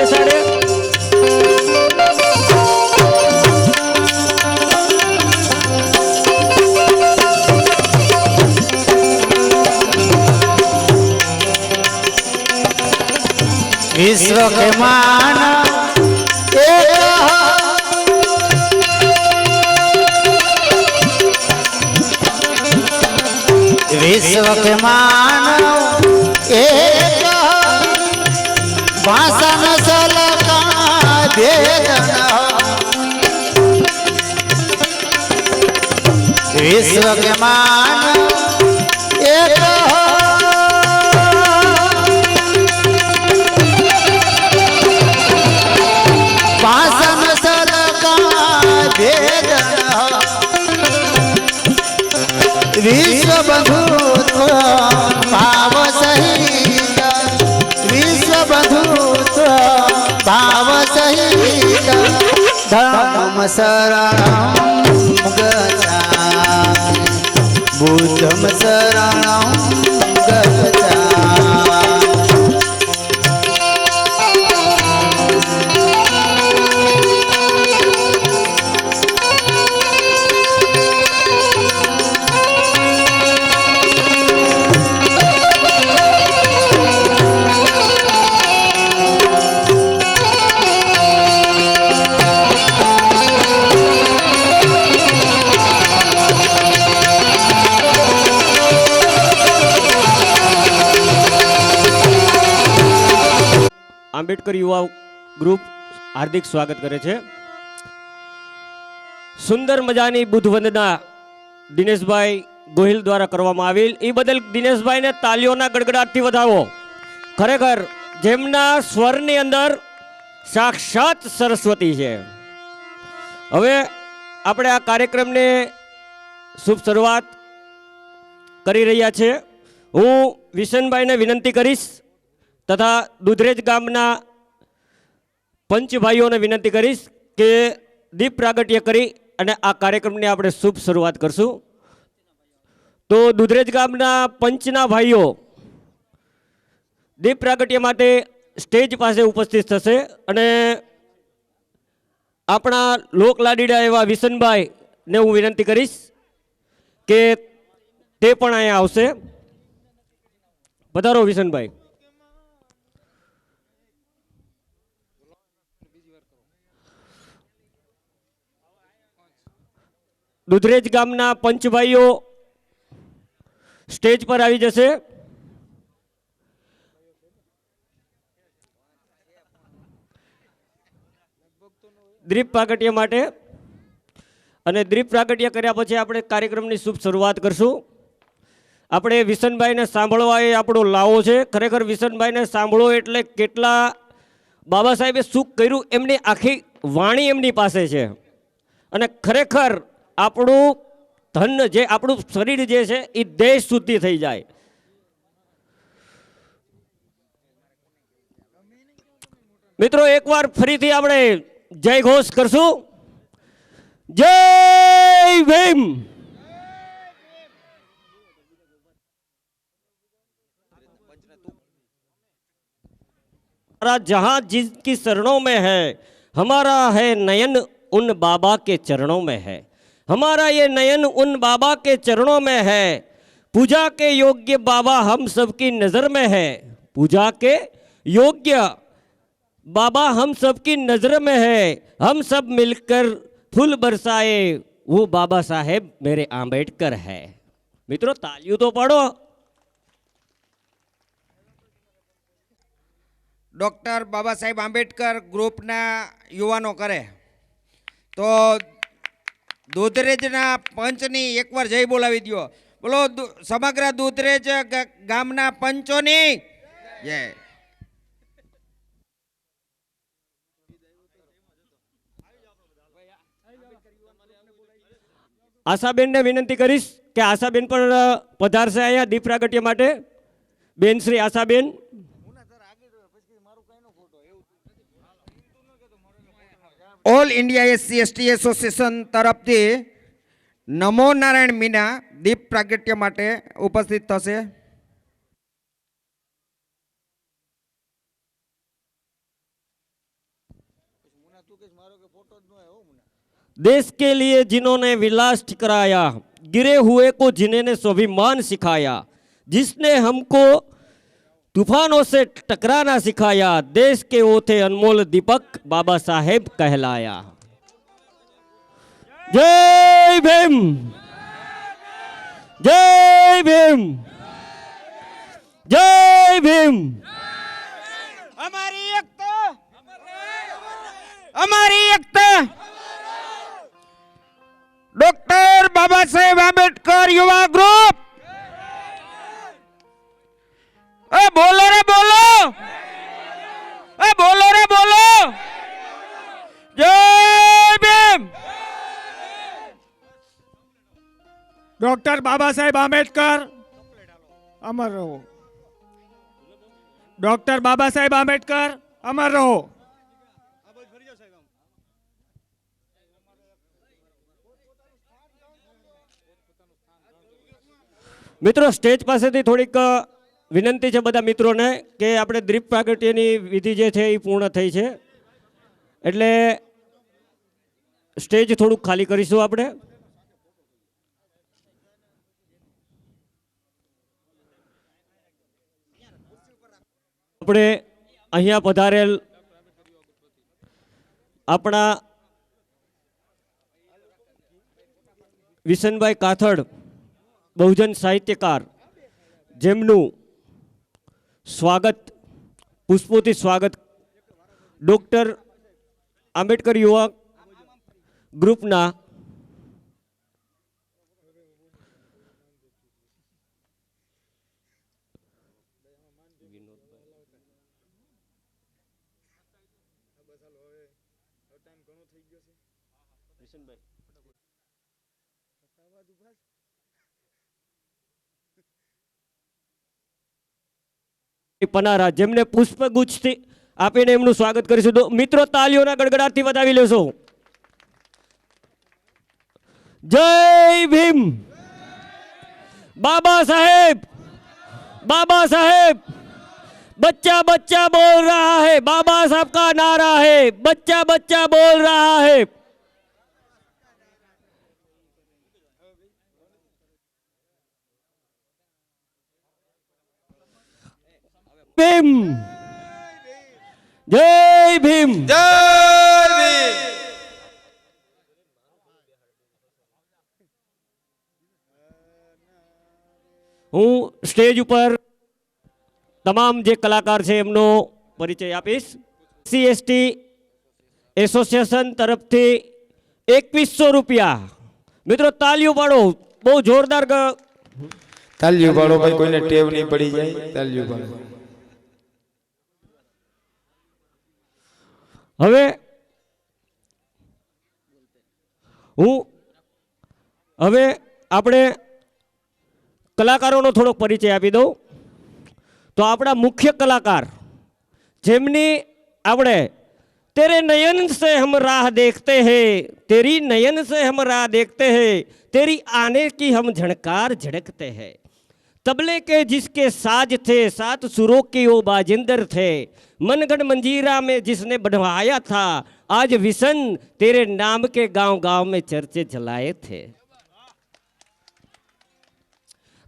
બેસાડે. विश्व के मान विश्व के मान एक भाषा नसल का भेद विश्व के मान एक विश्व बंधुत्व भाव सहित विश्व बंधुत्व भाव सहित धर्म शरणं गच्छामि बुद्धं शरणं गच्छामि. આંબેડકર યુવા ગ્રુપ હાર્દિક સ્વાગત કરે છે. સુંદર મજાની બુદ્ધ વંદના દિનેશભાઈ ગોહિલ દ્વારા કરવામાં આવેલ એ બદલ દિનેશભાઈને તાલીઓના ગડગડાટથી વધાવો. ખરેખર જેમના સ્વરની અંદર સાક્ષાત સરસ્વતી છે. હવે આપણે આ કાર્યક્રમને શુભ શરૂઆત કરી રહ્યા છે. હું વિશનભાઈને વિનંતી કરીશ તથા દુધરેજ ગામના પંચ ભાઈઓને વિનંતી કરીશ કે દીપ પ્રાગટ્ય કરી અને આ કાર્યક્રમની આપણે શુભ શરૂઆત કરશું. તો દુધરેજ ગામના પંચના ભાઈઓ દીપ પ્રાગટ્ય માટે સ્ટેજ પાસે ઉપસ્થિત થશે અને આપણા લોકલાડીડા એવા વિશનભાઈને હું વિનંતી કરીશ કે તે પણ અહીંયા આવશે. પધારો વિશનભાઈ. દુધરેજ ગામના પંચભાઈઓ સ્ટેજ પર આવી જશે. દ્વીપ પ્રાગટ્ય માટે અને દ્વીપ પ્રાગટ્ય કર્યા પછી આપણે કાર્યક્રમની શુભ શરૂઆત કરશું. આપણે વિશનભાઈને સાંભળવા એ આપણો લાવો છે. ખરેખર વિશનભાઈને સાંભળો એટલે કેટલા બાબા સાહેબે શું કર્યું એમની આખી વાણી એમની પાસે છે. અને ખરેખર આપણું ધન જે આપણું શરીર જે છે એ દેહ શુદ્ધિ થઈ જાય. મિત્રો એકવાર ફરીથી આપણે જય ઘોષ કરશું. જય ભીમ. हमारा जहां जिसकी शरणों में है हमारा है नयन उन बाबा के चरणों में है. हमारा ये नयन उन बाबा के चरणों में है. पूजा के योग्य बाबा हम सबकी नज़र में है. पूजा के योग्य बाबा हम सबकी नज़र में है. हम सब मिलकर फूल बरसाए वो बाबा साहेब मेरे आंबेडकर है. मित्रों तालियों तो पढ़ो. डॉक्टर बाबा साहेब आंबेडकर ग्रुपना युवानो करे तो દૂધરેજના પંચની એકવાર જય બોલાવી દો. બોલો સમગ્ર દૂધરેજ ગામના પંચોની જય. આશાબેનને વિનંતી કરીશ કે આશાબેન પણ પધારશે અહીંયા દીપ પ્રાગટ્ય માટે. બેન Shri Ashaben. All India SC ST association તરફથી નમો નારાયણ મીના દીપ પ્રાગટ્ય માટે ઉપસ્થિત થશે. देश के लिए जिन्होंने विलास ठिकराया, गिरे हुए को जिन्होंने स्वाभिमान सिखाया, जिसने हमको तूफानों से टकराना सिखाया, देश के वो थे अनमोल दीपक, बाबा साहेब कहलाया। जय भीम, जय भीम, जय भीम। हमारी एकता, हमारी एकता। डॉक्टर बाबा साहेब आंबेडकर युवा ग्रुप, बोलो रे बोलो, बोलो रे बोलो। जय भीम। डॉक्टर बाबा साहेब आंबेडकर अमर रहो। डॉक्टर बाबा साहेब आंबेडकर अमर रहो। મિત્રો સ્ટેજ પાસેથી થોડીક વિનંતી છે બધા મિત્રોને કે આપણે દીપ પ્રાગટ્યની વિધિ જે છે એ પૂર્ણ થઈ છે, એટલે સ્ટેજ થોડુંક ખાલી કરીશું આપણે. આપણે અહીંયા પધારેલ આપણા વિસનભાઈ કાથડ बहुजन साहित्यकार, જેમનું સ્વાગત પુષ્પોથી સ્વાગત ડૉક્ટર આંબેડકર યુવા ગ્રુપના પનારા, જેમને પુષ્પગુચ્છથી આપીને એમનું સ્વાગત કરીશું. તો મિત્રો તાલીઓના ગડગડાટથી વધાવી લેશો. જય ભીમ. बाबा साहेब, बाबा साहेब, बच्चा बच्चा बोल रहा है, बाबा साहब का नारा है, बच्चा बच्चा बोल रहा है. भीम, जय भीम, जय भीम। હું સ્ટેજ ઉપર તમામ જે કલાકાર છે એમનો પરિચય આપીશ. CST એસોસિએશન તરફથી 2100 રૂપિયા. મિત્રો તાલીઓ પાડો, બહુ જોરદાર. તાલિયું પાડો ભાઈ, કોઈને ટેવ નહીં પડી જાય. તાલિયું પાડો. હવે આપણે કલાકારોનો થોડોક પરિચય આપી દઉં. તો આપણા મુખ્ય કલાકાર જેમની આપણે तेरे नयन से हम राह देखते हैं, तेरी नयन से हम राह देखते हैं, तेरी आने की हम झणकार झड़कते हैं. तबले के जिसके साज थे, 7 सुरों के वो बाजिंदर थे, मनगढ़ मंजीरा में जिसने बढ़वाया था, आज विसन तेरे नाम के गांव गांव में चर्चे चलाए थे.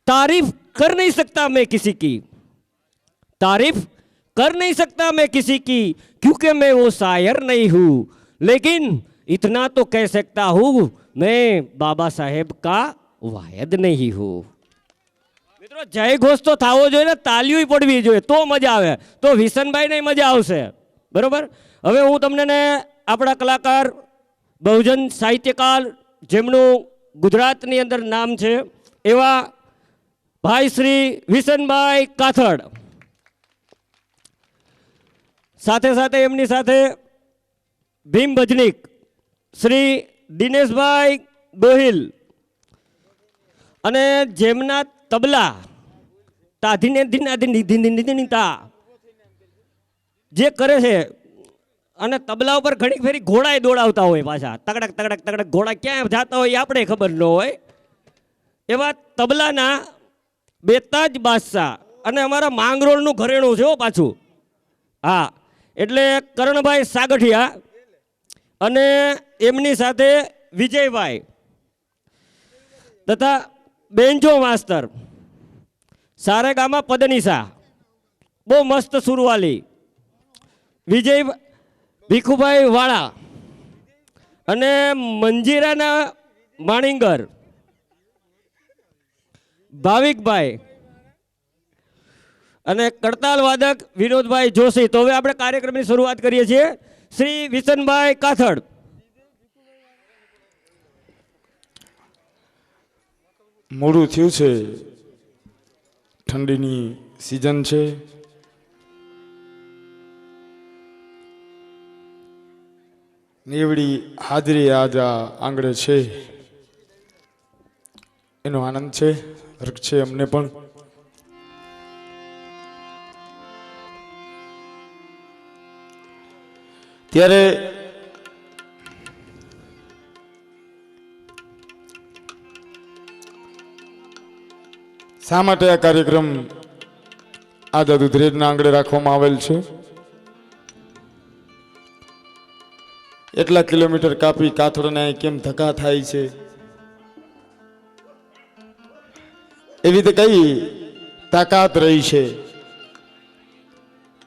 तारीफ कर नहीं सकता मैं किसी की, तारीफ कर नहीं सकता मैं किसी की, क्योंकि मैं वो शायर नहीं हूँ, लेकिन इतना तो कह सकता हूँ मैं बाबा साहेब का वायद नहीं हूँ. મિત્રો જય ઘોષ તો થવો જોઈએ ને, તાલીઓ પડવી જોઈએ તો મજા આવે, તો વિસનભાઈને મજા આવશે. બરોબર. હવે હું તમને ને આપણા કલાકાર બહુજન સાહિત્યકાર જેમનું ગુજરાતની અંદર નામ છે એવા ભાઈ શ્રી વિસનભાઈ કાથડ, સાથે સાથે એમની સાથે ભીમ ભજનીક શ્રી દિનેશભાઈ ગોહિલ અને જેમના તબલા તાધીને નિધિતા જે કરે છે અને તબલા ઉપર ઘણી ફેરી ઘોડાએ દોડાવતા હોય, પાછા તગડક તગડક તગડક ઘોડા ક્યાં જતા હોય એ આપણે ખબર ન હોય એવા તબલાના બેતાજ બાદશાહ અને અમારા માંગરોળનું ઘરેણું છે પાછું. હા, એટલે કરણભાઈ સાગઠિયા અને એમની સાથે વિજયભાઈ તથા બેન્જો માસ્તર સારેગામા પદનીસા બહુ મસ્ત સુરવાલી વિજય ભીખુભાઈ વાળા અને મંજીરાના માણિંગર ભાવિકભાઈ અને કડતાલ વાદક વિનોદભાઈ જોશી. તો હવે આપણે કાર્યક્રમની શરૂઆત કરીએ છીએ. શ્રી વિસનભાઈ કાથડ. મોડું થયું છે, ઠંડીની સિઝન છે. એવડી હાજરી આજ આ આંગણે છે એનો આનંદ છે, હર્ષ છે અમને પણ. ત્યારે શા માટે આ કાર્યક્રમ આઝાદ ઉધરેજના આંગણે રાખવામાં આવેલ છે? એટલા કિલોમીટર કાપી કાથડને કેમ ધક્કા થાય છે? એવી તો કઈ તાકાત રહી છે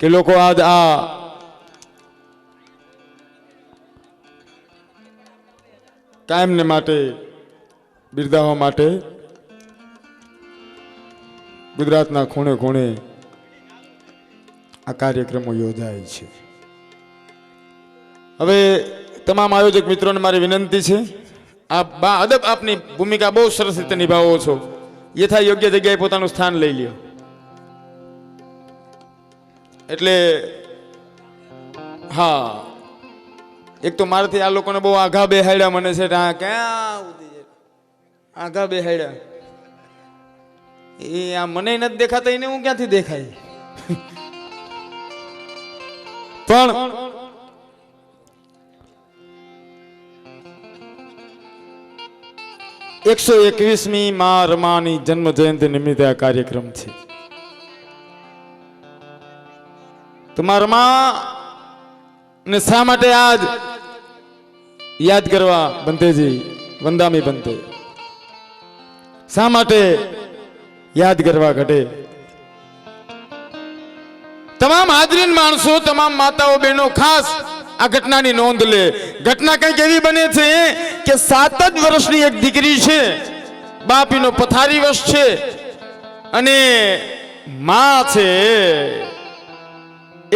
કે લોકો આજ આ કાયમને માટે બિરદાવવા માટે ગુજરાતના ખૂણે ખૂણે આ કાર્યક્રમો યોજાય છે. હવે તમામ આયોજક મિત્રોને મારી વિનંતી છે, આપ અદબ આપની ભૂમિકા બહુ સરસ રીતે નિભાવો છો. યથા યોગ્ય જગ્યાએ પોતાનું સ્થાન લઈ લ્યો. એટલે હા, એક તો મારાથી આ લોકોને બહુ આઘા બેહાડ્યા મને છે. ક્યાં આઘા બેહાડ્યા એ આ મને નથી દેખાતા, એને હું ક્યાંથી દેખાય? પણ 121મી મા રમાની જન્મ જયંતિ નિમિત્તે આ કાર્યક્રમ છે. તો મા રમા ને શા માટે આજ યાદ કરવા બંતેજી વંદામી બંતે શા માટે યાદ કરવા ઘટે? તમામ હાજરીન માણસો, તમામ માતાઓ બહેનો ખાસ આ ઘટનાની નોંધ લે. ઘટના કંઈક એવી બને છે કે 7 જ વર્ષની એક દીકરી છે, બાપીનો પથારી વશ છે અને માં છે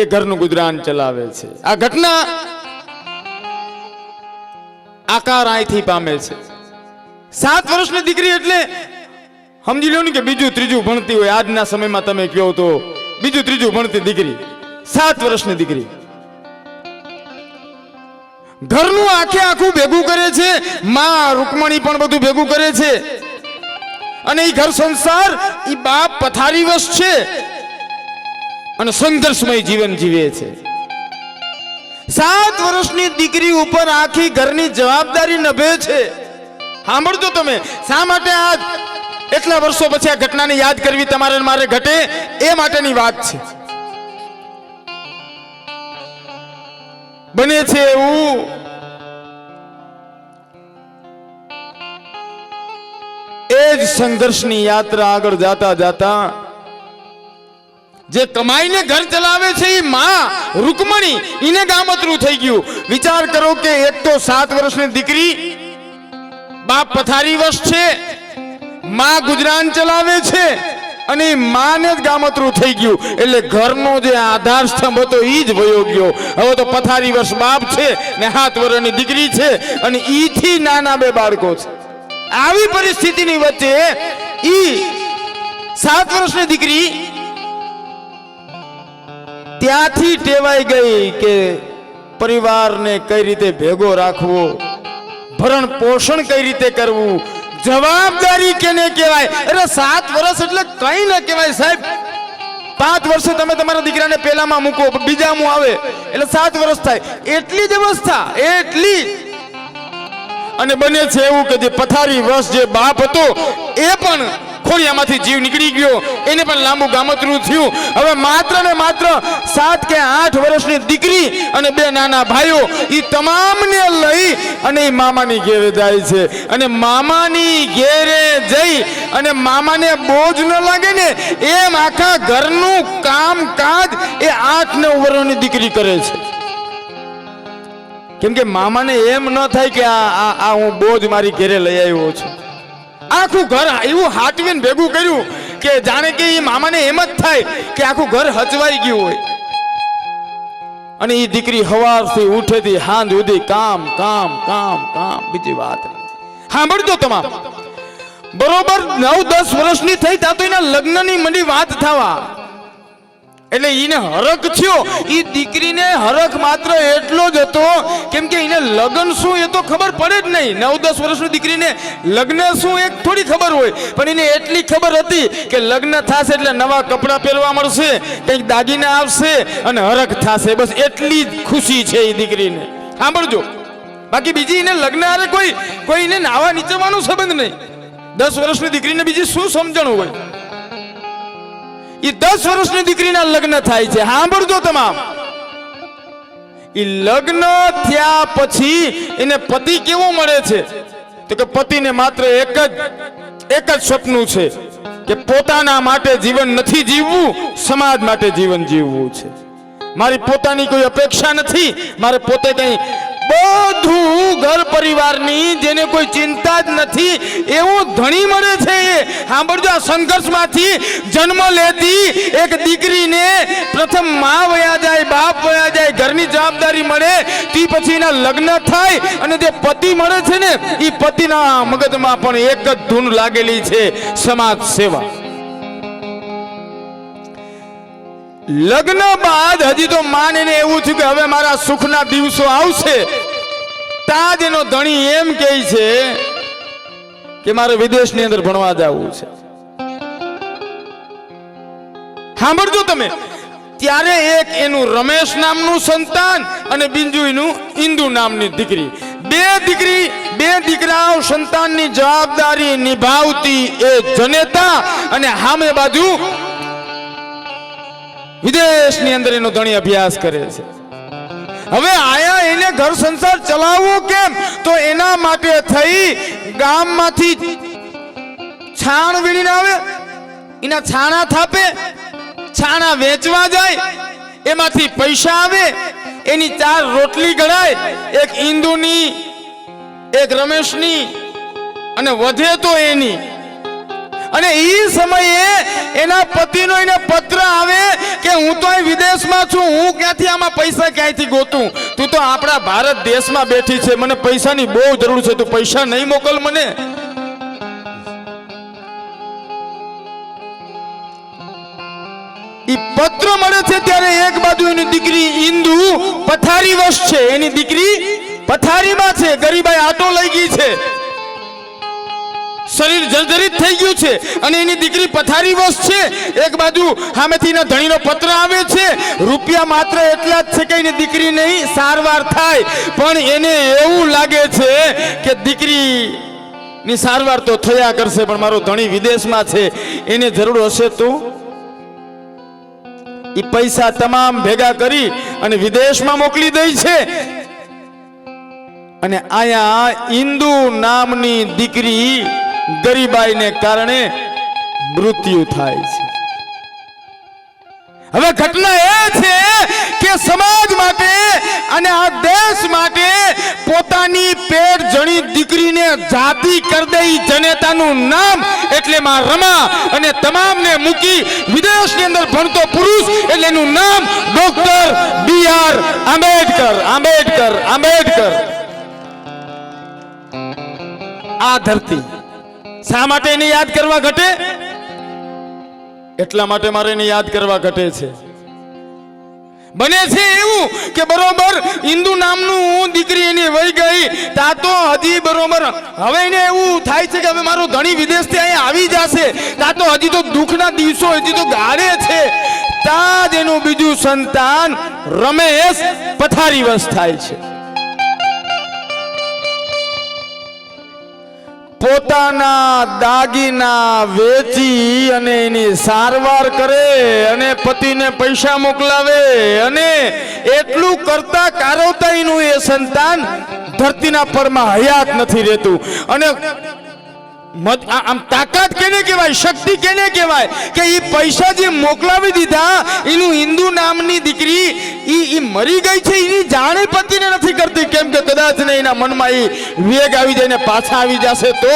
એ ઘરનું ગુજરાન ચલાવે છે. આ ઘટના આકાર અહીંથી પામે છે. 7 વર્ષની દીકરી એટલે સમજી લો ને કે બીજું ત્રીજું ભણતી હોય. આજના સમયમાં તમે કહો તો બીજું ત્રીજું ભણતી દીકરી, 7 વર્ષની દીકરી ઘરનું આખે આખું ભેગું કરે છે. માં રૂકમણી પણ બધું ભેગું કરે છે અને એ ઘર સંસાર એ બાપ પથારી વશ છે અને સંઘર્ષમય જીવન જીવે છે. 7 વર્ષની દીકરી ઉપર આખી ઘરની જવાબદારી નભે છે. સાંભળજો તમે, શા માટે આજ એટલા વર્ષો પછી આ ઘટનાને યાદ કરવી તમારે મારે ઘટે એ માટેની વાત છે. બને છે એવું એ જ સંઘર્ષની યાત્રા આગળ જાતા જાતા જે કમાઈને ઘર ચલાવે છે એ માં રૂકમણી એને ગામતરું થઈ ગયું. વિચાર કરો કે એક તો 7 વર્ષની દીકરી, બાપ પથારી વશ છે, માં ગુજરાન ચલાવે છે અને માને જ ગામતરું થઈ ગયું. એટલે ઘરનો જે આધાર સ્તંભ હતો એ જ વયો ગયો. હવે તો પથારી વર્ષ બાપ છે ને 7 વર્ષની દીકરી છે અને ઈથી નાના 2 બાળકો છે. આવી પરિસ્થિતિની વચ્ચે ઈ 7 વર્ષની દીકરી ત્યાંથી ટેવાઈ ગઈ કે પરિવારને કઈ રીતે ભેગો રાખવો, ભરણ પોષણ કઈ રીતે કરવું, જવાબદારી કેને કહેવાય. અરે 7 વર્ષ એટલે કઈ ન કહેવાય સાહેબ. 5 વર્ષે તમે તમારા દીકરાને પહેલામાં મૂકો, બીજામાં આવે એટલે 7 વર્ષ થાય. એટલી જ અવસ્થા, એટલી. અને બને છે એવું કે જે પથારી વશ જે બાપ હતો એ પણ ખોડિયામાંથી જીવ નીકળી ગયો, એને પણ લાંબુ ગામતરું થયું. હવે માત્ર ને માત્ર 7 કે 8 વર્ષની દીકરી અને 2 નાના ભાઈઓ એ તમામને લઈ અને એ મામાની ઘેરે જાય છે. અને મામાની ઘેરે જઈ અને મામાને બોજ ન લાગે ને એમ આખા ઘરનું કામકાજ એ 8-9 વર્ષની દીકરી કરે છે. કેમ કે મામાને એમ ન થાય કે આ હું બોજ મારી ઘેરે લઈ આવ્યો છું. આખું ઘર એવું હાટવીને ભેગું કર્યું કે જાણે કે એ મામાને એમ જ થાય કે આખું ઘર હચવાઈ ગયું હોય. અને એ દીકરી સવારથી ઉઠેથી હાંજ સુધી કામ કામ કામ કામ, બીજી વાત નહીં. સાંભળજો તમામ, બરોબર 9-10 વર્ષની થઈ તા તો એના લગ્નની મંડી વાત થવા. એટલે એને હરખ થયો. એ દીકરીને હરખ માત્ર એટલો જ હતો કેમ કે એને લગ્ન શું એ તો ખબર પડે જ નહીં. 9-10 વર્ષની દીકરીને લગ્ન શું એક થોડી ખબર હોય, પણ એને એટલી ખબર હતી કે લગ્ન થશે એટલે નવા કપડાં પહેરવા મળશે, કંઈક દાગીના આવશે અને હરખ થશે. બસ એટલી જ ખુશી છે એ દીકરીને. સાંભળજો, બાકી બીજી એને લગ્ન હારે કોઈ એને નાવા નીચવાનો સંબંધ નહીં. 10 વર્ષની દીકરીને બીજી શું સમજણ હોય? એ 10 વર્ષની દીકરીના લગ્ન થાય છે. સાંભળજો તમામ, એ લગ્ન થયા પછી એને પતિ કેવો મળે છે? તો કે પતિને માત્ર એક જ સપનું છે કે પોતાના માટે જીવન નથી જીવવું, સમાજ માટે જીવન જીવવું છે. મારી પોતાની કોઈ અપેક્ષા નથી, મારે પોતે કઈ બધું ઘર પરિવારની જેને કોઈ ચિંતા જ નથી એવું ધણી મળે છે. એ સાંભળજો, આ સંઘર્ષમાંથી જન્મ લેતી એક દીકરીને પ્રથમ માં વયા જાય, બાપ વયા જાય, ઘરની જવાબદારી મળે, તે પછી એના લગ્ન થાય અને જે પતિ મળે છે ને એ પતિના મગજમાં પણ એક જ ધૂન લાગેલી છે, સમાજ સેવા. લગ્ન બાદ હજી તો માને એવું થયું કે હવે મારા સુખના દિવસો આવશે. તાજ એનો ધણી એમ કહે છે કે મારે વિદેશની અંદર ભણવા જવું છે. સાંભળજો તમે, ત્યારે એક એનું રમેશ નામનું સંતાન અને બીજું એનું ઇન્દુ નામની દીકરી, બે દીકરાઓ સંતાનની જવાબદારી નિભાવતી એ જનેતા અને સામે બાજુ વિદેશની અંદર એનો ધણી અભ્યાસ કરે છે. હવે આયા એને ઘર સંસાર ચલાવવો કેમ? તો એના માટે થઈ ગામમાંથી છાણ વીણીને આવે, એના છાણા થાપે, છાણા વેચવા જાય, એમાંથી પૈસા આવે, એની 4 રોટલી ગળાય, એક ઇન્દુની, એક રમેશની અને વધે તો એની. અને એ સમયે એના પતિનો એને પત્ર આવે કે હું તો અહીં વિદેશમાં છું, હું ક્યાંથી આમાં પૈસા ક્યાંથી ગોતું? તું તો આપણા ભારત દેશમાં બેઠી છે, મને પૈસાની બહુ જરૂર છે, તું પૈસા નહીં મોકલ મને. એ પત્ર મળે છે ત્યારે એક બાજુ એની દીકરી ઇન્દુ પથારીવશ છે, એની દીકરી પથારીમાં છે, ગરીબાઈ આટો લઈ ગઈ છે, શરીર જર્જરિત થઈ ગયું છે અને એની દીકરી પથારીવશ છે. એક બાજુ સામેથી એના ધણીનો પત્ર આવે છે, રૂપિયા માત્ર એટલા જ છે કે એની દીકરી નહીં સારવાર થાય, પણ એને એવું લાગે છે કે દીકરીની સારવાર તો થયા કરશે, પણ મારો ધણી વિદેશમાં છે, એને જરૂર હશે તો એ પૈસા તમામ ભેગા કરી અને વિદેશમાં મોકલી દે છે. અને આયા ઇન્દુ નામની દીકરી ગરીબાઈને કારણે મૃત્યુ થાય છે. હવે ઘટના એ છે કે સમાજ માટે અને આ દેશ માટે પોતાની પેટ જણી દીકરીને જાતિ કરી દે જનેતાનું નામ એટલે માં રમા, અને તમામને મૂકી વિદેશની અંદર ભણતો પુરુષ એટલે એનું નામ ડોક્ટર B.R. આંબેડકર. આંબેડકર આંબેડકર. આ ધરતી શા માટે એને યાદ કરવા ઘટે? એટલા માટે મારે એને યાદ કરવા ઘટે છે. બને છે એવું કે બરોબર ઇન્દુ નામનું દીકરી એની વહી ગઈ તા તો હજી બરોબર હવે એને એવું થાય છે કે હવે મારો ધણી વિદેશથી અહીંયા આવી જશે, તા તો હજી તો દુઃખના દિવસો હજી તો ગાળે છે. તા જ એનું બીજું સંતાન રમેશ પથારીવશ થાય છે. પોતાના દાગીના વેચી અને એની સારવાર કરે અને પતિને પૈસા મોકલાવે અને એટલું કરતા કારોતાઈનું એ સંતાન ધરતીના પરમાં હયાત નથી રહેતું. અને આમ તાકાત કેને કહેવાય, શક્તિ કેને કહેવાય કે એ પૈસા જે મોકલાવી દીધા, એનું હિન્દુ નામની દીકરી ઈ મરી ગઈ છે, એની જાણે પતિને નથી કરતી. કેમ કે કદાચ ને એના મનમાં એ વેગ આવી જાય ને પાછા આવી જશે તો